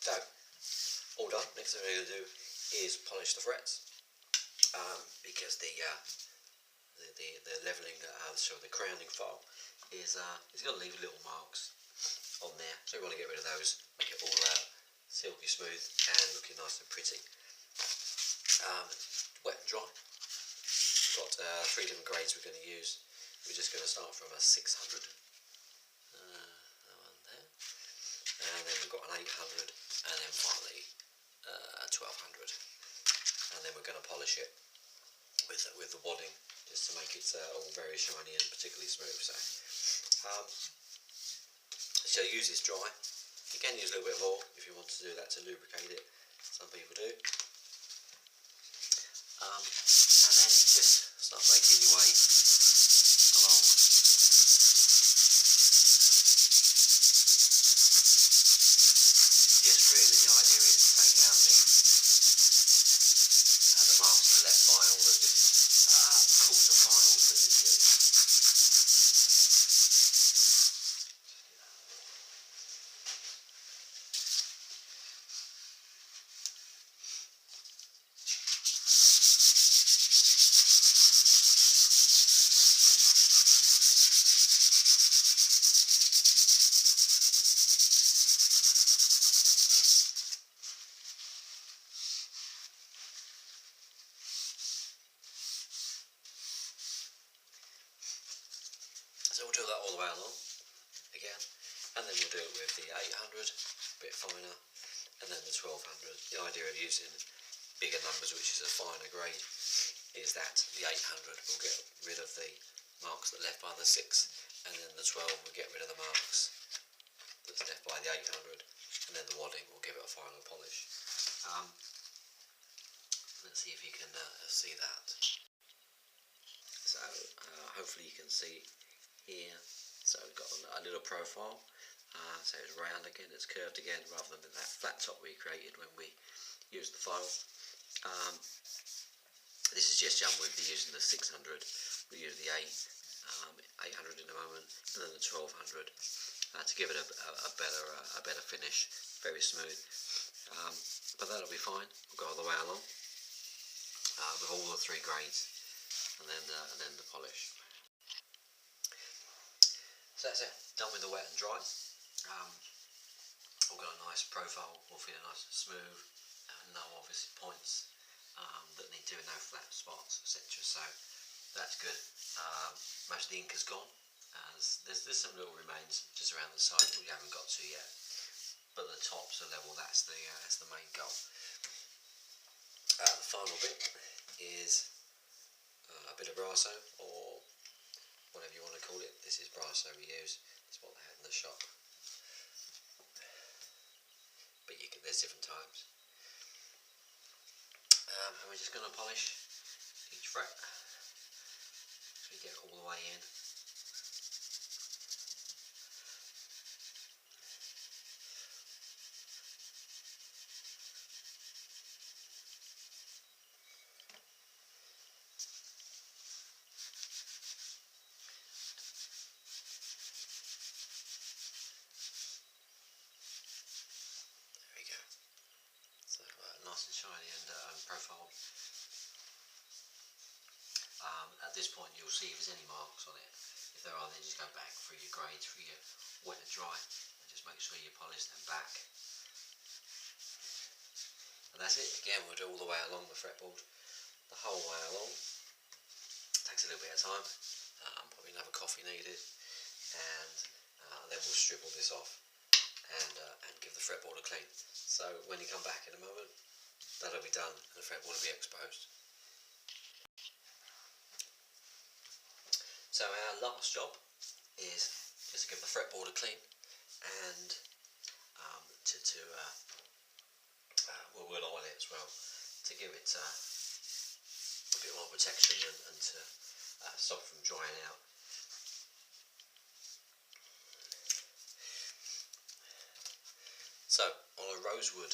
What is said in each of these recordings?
So, all done. Next thing we're going to do is polish the frets, because the levelling, so the crowning file is going to leave little marks on there. So we want to get rid of those, make it all silky smooth and looking nice and pretty. Wet and dry. We've got 3 different grades we're going to use. We're just going to start from a 600. That one there. And then we've got an 800, and then finally 1200. And then we're going to polish it with the wadding, just to make it all very shiny and particularly smooth. So use this dry. You can use a little bit of oil if you want to do that to lubricate it. Some people do. And then just start making your way along. Just really the idea is to take out the marks that are left by all the different coarser files that we've used. So we'll do that all the way along again, and then we'll do it with the 800, a bit finer, and then the 1200. The idea of using bigger numbers, which is a finer grade, is that the 800 will get rid of the marks that are left by the 6, and then the 12 will get rid of the marks that's left by the 800, and then the wadding will give it a final polish. Let's see if you can see that. So hopefully you can see here. So we've got a little profile, so it's round again, it's curved again, rather than that flat top we created when we used the file. This is just done with using the 600. We use the 800 in a moment, and then the 1200 to give it a better finish, very smooth. But that'll be fine. We'll go all the way along with all the 3 grades, and then the polish. So that's it, done with the wet and dry. We've got a nice profile, all feeling nice and smooth, no obvious points that need doing, no flat spots, etc. So that's good. Most of the ink is gone. There's some little remains just around the side that we haven't got to yet, but the tops are level. That's the main goal. The final bit is a bit of brasso, or whatever you want to call it. This is brasso we use. It's what they had in the shop. But there's different types. And we're just going to polish each fret so we get it all the way in. Nice and shiny and profiled. At this point you'll see if there's any marks on it. If there are, then just go back through your grades, through your wet and dry, and just make sure you polish them back. And that's it. Again, we'll do all the way along the fretboard, the whole way along. Takes a little bit of time, probably another coffee needed, and then we'll strip all this off and give the fretboard a clean. So when you come back in a moment, that'll be done and the fretboard will be exposed. So our last job is just to give the fretboard a clean, and we'll oil it as well to give it a bit more protection and to stop it from drying out. So on a rosewood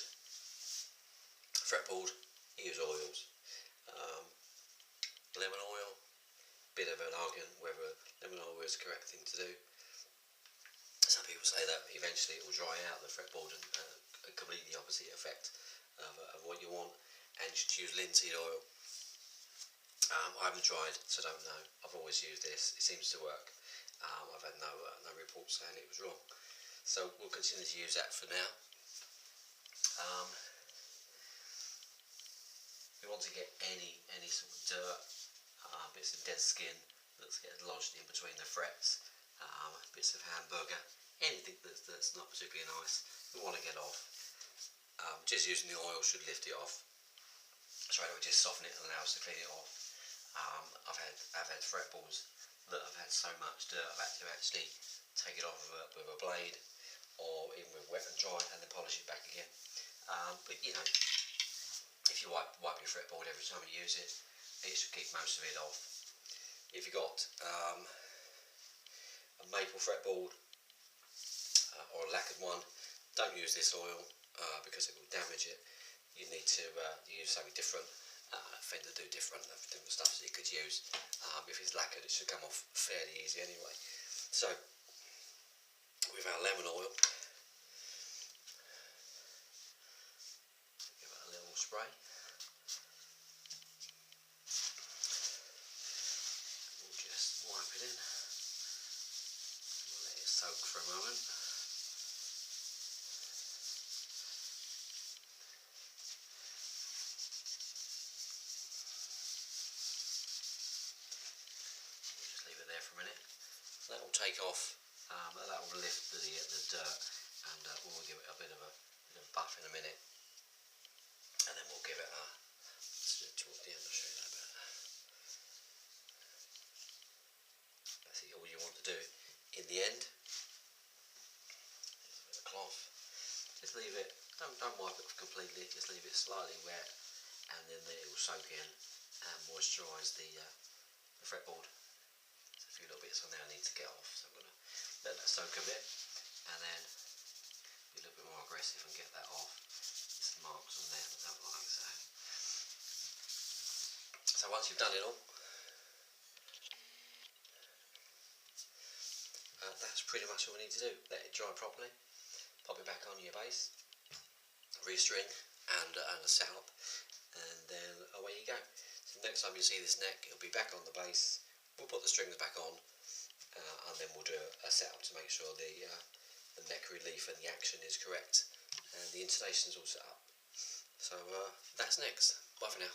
fretboard, you use oils. Lemon oil, bit of an argument whether lemon oil is the correct thing to do. Some people say that eventually it will dry out the fretboard and a completely opposite effect of what you want, and you should use linseed oil. I haven't tried, so I don't know. I've always used this. It seems to work. I've had no reports saying it was wrong. So we'll continue to use that for now. We want to get any sort of dirt, bits of dead skin that's getting lodged in between the frets, bits of hamburger, anything that's not particularly nice, we want to get off. Just using the oil should lift it off. Straight away, just soften it and allow us to clean it off. I've had fretboards that have had so much dirt I've had to actually take it off with a blade, or even with wet and dry, and then polish it back again. But you know, if you wipe your fretboard every time you use it, it should keep most of it off. If you've got a maple fretboard or a lacquered one, don't use this oil because it will damage it. You need to use something different. Fender do different stuff that you could use. If it's lacquered, it should come off fairly easy anyway. So with our lemon oil, give it a little spray. We'll just wipe it in. We'll let it soak for a moment. There for a minute. That will take off, that will lift the dirt, and we'll give it a bit of a buff in a minute, and then we'll give it towards the end. I'll show you that bit. That's all you want to do. In the end, a bit of cloth. Just leave it. Don't wipe it completely. Just leave it slightly wet, and then it will soak in and moisturise the fretboard. A few little bits on there I need to get off, so I'm going to let that soak a bit, and then be a little bit more aggressive and get that off. There's some marks on there that I don't like, so once you've done it all, that's pretty much all we need to do. Let it dry properly, pop it back on your bass, restring and a setup, and then away you go. So next time you see this neck, it'll be back on the bass. We'll put the strings back on, and then we'll do a setup to make sure the neck relief and the action is correct, and the intonation is all set up. So that's next. Bye for now.